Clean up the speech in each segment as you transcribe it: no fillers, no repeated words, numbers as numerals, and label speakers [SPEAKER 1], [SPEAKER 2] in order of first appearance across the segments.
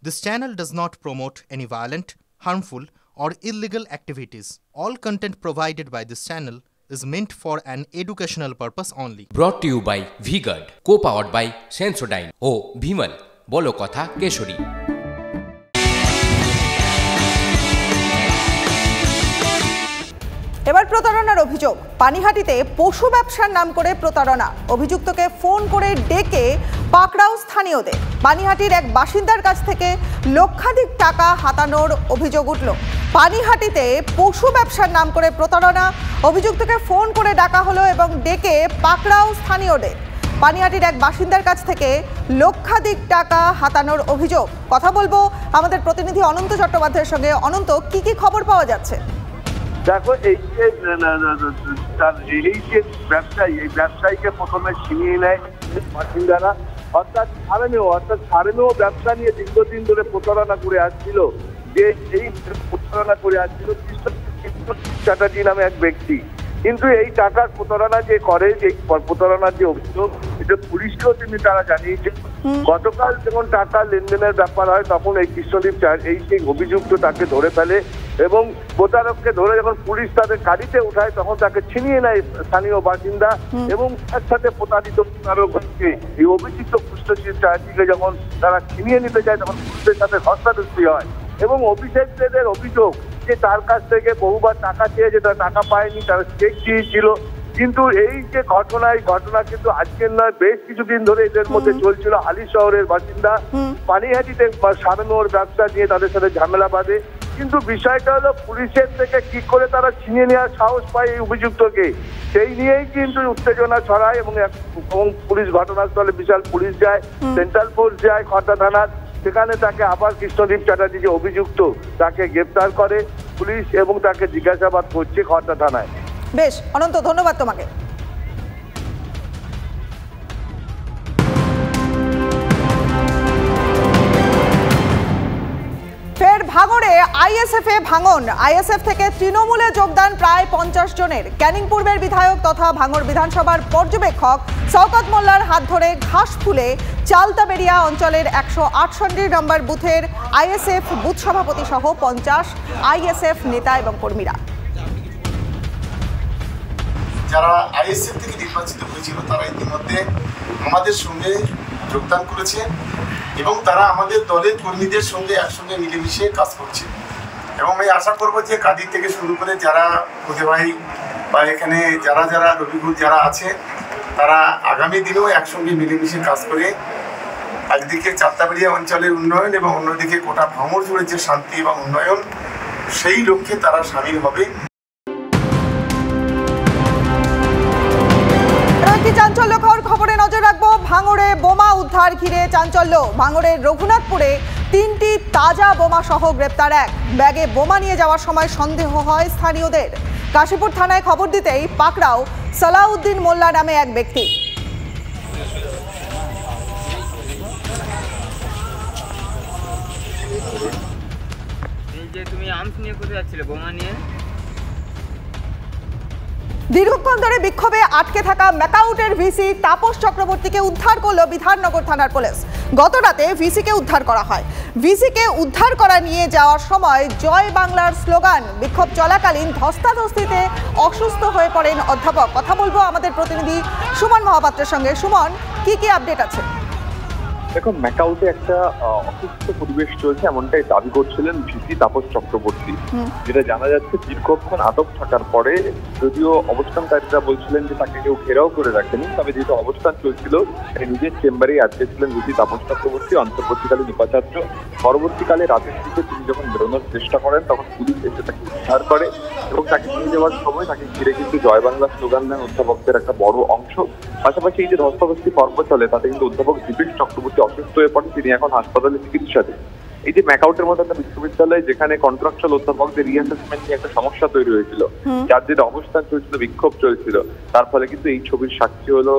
[SPEAKER 1] This channel does not promote any violent, harmful, or illegal activities. All content provided by this channel is meant for an educational purpose only.
[SPEAKER 2] Brought to you by V-Guard, co-powered by Sensodyne O Vimal, বলো কথা কেশরী।
[SPEAKER 3] এবার প্রতারণার অভিযোগ। পানিহাটিতে পশু ব্যবসার নাম করে প্রতারণা। অভিযুক্তকে ফোন করে ডেকে পাকড়াও স্থানীয়দের। পানিহাটির এক বাসিন্দার কাছ থেকে লক্ষাধিক টাকা হাতানোর অভিযোগ উঠল। পানিহাটিতে পশু ব্যবসার নাম করে প্রতারণা। অভিযুক্তকে ফোন করে ডাকা হলো এবং ডেকে পাকড়াও স্থানীয়দের। পানিহাটির এক বাসিন্দার কাছ থেকে লক্ষাধিক টাকা হাতানোর অভিযোগ। কথা বলবো আমাদের প্রতিনিধি অনন্ত চট্টোপাধ্যায়ের সঙ্গে। অনন্ত, কি কি খবর পাওয়া যাচ্ছে?
[SPEAKER 4] দেখো, এই যে ব্যবসায়ীকে প্রথমে ছিনিয়ে নেয় বাসিন্দারা, অর্থাৎ স্থানীয় ব্যবসা নিয়ে দীর্ঘদিন ধরে প্রতারণা করে আসছিল। যে এই প্রতারণা করে আসছিল চ্যাটার্জি নামে এক ব্যক্তি। কিন্তু এই টাকার প্রতারণা যে করে, এই প্রতারণার যে অভিযোগ, এটা পুলিশকেও তারা জানিয়েছে। গতকাল যখন টাকা লেনদেনের ব্যাপার হয়, তখন এই কৃষ্ণদীপ এই সেই অভিযুক্ত তাকে ধরে ফেলে এবং প্রতারককে ধরে যখন পুলিশ তাদের গাড়িতে উঠায়, তখন তাকে ছিনিয়ে নেয় স্থানীয় বাসিন্দা এবং তার সাথে প্রতারিত প্রতারককে এই অভিযুক্ত কৃষ্ণদীপ চ্যাটার্জিকে যখন তারা ছিনিয়ে নিতে যায়, তখন পুলিশের সাথে ধস্তাধস্তি হয় এবং অভিষেকদের অভিযোগ যে তার কাছ থেকে বহুবার টাকা চেয়েছে, তারা টাকা পায়নি, তারা চেক দিয়েছিল। কিন্তু এই যে ঘটনা কিন্তু আজকের নয়, বেশ কিছুদিন ধরে এদের মধ্যে চলছিল। হালি শহরের বাসিন্দা পানিহাটিতে সারানোর ব্যবসা নিয়ে তাদের সাথে ঝামেলা বাঁধে। কিন্তু বিষয়টা হলো পুলিশের থেকে কি করে তারা ছিনিয়ে নেওয়ার সাহস পায় এই অভিযুক্তকে, সেই নিয়েই কিন্তু উত্তেজনা ছড়ায় এবং পুলিশ ঘটনাস্থলে বিশাল পুলিশ যায়, সেন্ট্রাল ফোর্স যায় খড়দা থানার। সেখানে তাকে আবার কৃষ্ণদীপ চ্যাটার্জি যে অভিযুক্ত, তাকে গ্রেপ্তার করে পুলিশ এবং তাকে জিজ্ঞাসাবাদ করছে খড়দা থানায়।
[SPEAKER 3] বেশ অনন্ত, ধন্যবাদ তোমাকে। ফের ভাঙড়ে আইএসএফে ভাঙন। আইএসএফ থেকে তৃণমূলে যোগদান প্রায় 50 জনের। ক্যানিং পূর্বের বিধায়ক তথা ভাঙড় বিধানসভার পর্যবেক্ষক শওকত মোল্লার হাত ধরে ঘাসফুলে চালতাবেড়িয়া অঞ্চলের 168 নম্বর বুথের আইএসএফ বুথ সভাপতি সহ 50 আইএসএফ নেতা এবং কর্মীরা।
[SPEAKER 5] যারা আইএসএফ থেকে নির্বাচিত হয়েছিল তারা ইতিমধ্যে আমাদের সঙ্গে যোগদান করেছে এবং তারা আমাদের দলের কর্মীদের সঙ্গে একসঙ্গে মিলেমিশে কাজ করছে এবং আমি আশা করব যে কাদির থেকে শুরু করে যারা প্রতিবাহী বা এখানে যারা রবিকুল যারা আছে, তারা আগামী দিনেও একসঙ্গে মিলেমিশে কাজ করে একদিকে চালতাবেড়িয়া অঞ্চলের উন্নয়ন এবং অন্যদিকে গোটা ভাঙড় জুড়ে যে শান্তি এবং উন্নয়ন, সেই লক্ষ্যে তারা সামিল হবে।
[SPEAKER 3] চাঞ্চল্যকর খবরে নজর রাখবো। ভাঙড়ে বোমা উদ্ধার ঘিরে চাঞ্চল্য। ভাঙড়ের রঘুনাথপুরে 3টি তাজা বোমা সহ গ্রেপ্তার এক। ব্যাগে বোমা নিয়ে যাওয়ার সময় সন্দেহ হয় স্থানীয়দের। কাশীপুর থানায় খবর দিতেই পাকড়াও সালাউদ্দিন মোল্লা নামে এক ব্যক্তি।
[SPEAKER 6] তুমি আর্মস নিয়ে কোথায় যাচ্ছিলে বোমা নিয়ে?
[SPEAKER 3] দীর্ঘক্ষণ ধরে বিক্ষোভে আটকে থাকা ম্যাকাউটের ভিসি তাপস চক্রবর্তীকে উদ্ধার করল বিধাননগর থানার পুলিশ। গত রাতে ভিসিকে উদ্ধার করা হয়। ভিসিকে উদ্ধার করা নিয়ে যাওয়ার সময় জয় বাংলার স্লোগান। বিক্ষোভ চলাকালীন ধস্তাধস্তিতে অসুস্থ হয়ে পড়েন অধ্যাপক। কথা বলবো আমাদের প্রতিনিধি সুমন মহাপাত্রের সঙ্গে। সুমন, কি কি আপডেট আছে?
[SPEAKER 7] দেখো, ম্যাকাউটে একটা অসুস্থ পরিবেশ চলছে এমনটাই দাবি করছিলেন ভিসি তাপস চক্রবর্তী। যেটা জানা যাচ্ছে, দীর্ঘক্ষণ আটক থাকার পরে যদিও অবস্থানকারীরা বলছিলেন যে তাকে কেউ ঘেরাও করে রাখেনি, তবে যেহেতু অবস্থান চলছিল নিজের চেম্বারেই আটকে ছিলেন ভিসি তাপস চক্রবর্তী, অন্তর্বর্তীকালীন উপাচার্য। পরবর্তীকালে রাতের দিকে তিনি যখন বেরোনোর চেষ্টা করেন, তখন পুলিশ এসে তাকে উদ্ধার করে এবং তাকে নিয়ে যাওয়ার সময় তাকে ঘিরে কিন্তু জয় বাংলা স্লোগান দেন অধ্যাপকদের একটা বড় অংশ। পাশাপাশি এই যে ধস্তাধস্তি পর্ব চলে, তাতে কিন্তু অধ্যাপক দীপেশ চক্রবর্তী অসুস্থ হয়ে পড়েন। তিনি এখন হাসপাতালে চিকিৎসাধীন। এই যে ম্যাকাউটের মতো একটা বিশ্ববিদ্যালয়, যেখানে কন্ট্রাকচুয়াল অধ্যাপকদের রিঅ্যাসেসমেন্ট নিয়ে একটা সমস্যা তৈরি হয়েছিল, যার যেটা অবস্থান চলছিল, বিক্ষোভ চলছিল, তার ফলে কিন্তু এই ছবির সাক্ষী হলো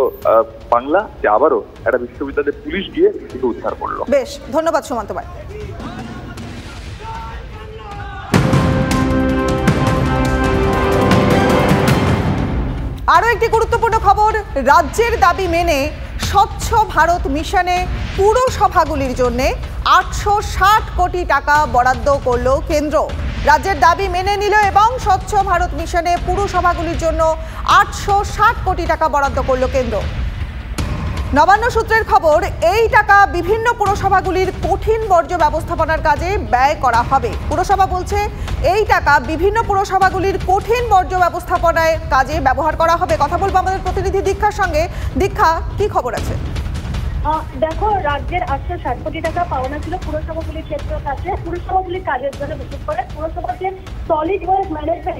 [SPEAKER 7] বাংলা, যে আবারও একটা বিশ্ববিদ্যালয়ে পুলিশ গিয়ে এটিকে উদ্ধার করলো।
[SPEAKER 3] বেশ, ধন্যবাদ সুমন্ত ভাই। আরও একটি গুরুত্বপূর্ণ খবর। রাজ্যের দাবি মেনে স্বচ্ছ ভারত মিশনে পুরসভাগুলির জন্য 860 কোটি টাকা বরাদ্দ করল কেন্দ্র। রাজ্যের দাবি মেনে নিল এবং স্বচ্ছ ভারত মিশনে পুরসভাগুলির জন্য 860 কোটি টাকা বরাদ্দ করল কেন্দ্র। নবান্ন সূত্রের খবর, এই টাকা বিভিন্ন পুরসভাগুলির কঠিন বর্জ্য ব্যবস্থাপনার কাজে ব্যয় করা হবে। পুরসভা বলছে এই টাকা বিভিন্ন পুরসভাগুলির কঠিন বর্জ্য ব্যবস্থাপনার কাজে ব্যবহার করা হবে। কথা বলবো আমাদের প্রতিনিধি দীক্ষার সঙ্গে। দীক্ষা, কি খবর আছে?
[SPEAKER 8] দেখো, রাজ্যের 860 কোটি টাকা পাওনা ছিল পুরসভাগুলির ক্ষেত্রের কাছে। পুরসভাগুলির কাজের জন্য বিশেষ করে পুরসভাকে সলিড ওয়েস্ট ম্যানেজমেন্ট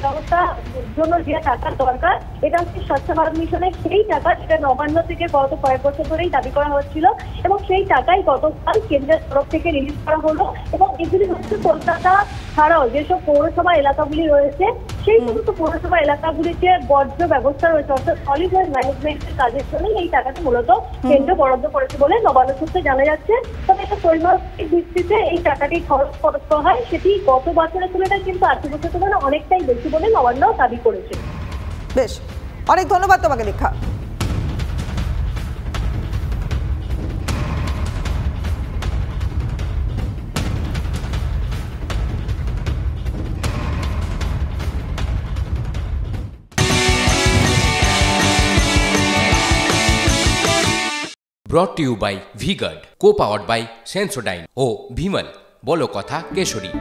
[SPEAKER 8] ব্যবস্থার জন্য যে টাকা দরকার, এটা হচ্ছে স্বচ্ছ ভারত মিশনের সেই টাকা, যেটা নবান্ন থেকে গত কয়েক বছর ধরেই দাবি করা হচ্ছিল এবং সেই টাকাই গতকাল কেন্দ্রের তরফ থেকে রিলিজ করা হলো। এবং এগুলি হচ্ছে কলকাতা ছাড়াও যেসব পৌরসভা এলাকাগুলি রয়েছে সেই সমস্ত পৌরসভা এলাকাগুলিতে বর্জ্য ব্যবস্থা রয়েছে, অর্থাৎ সলিড ওয়েস্ট ম্যানেজমেন্টের কাজের জন্য এই টাকাটা মূলত কেন্দ্র বরাদ্দ করেছে বলে নবান্ন সূত্রে জানা যাচ্ছে। তবে একটা ত্রৈমাসিক ভিত্তিতে এই টাকাটি খরচ করা হয়, সেটি গত বছরের তুলনায় কিন্তু আর্থিক বছরের তুলনায় অনেকটাই বেশি বলে নবান্ন দাবি করেছে।
[SPEAKER 3] বেশ, অনেক ধন্যবাদ তোমাকে দীক্ষা।
[SPEAKER 2] brought to you by V-Guard, co-powered by Sensodyne O Bhimal, বলো কথা কেশরী।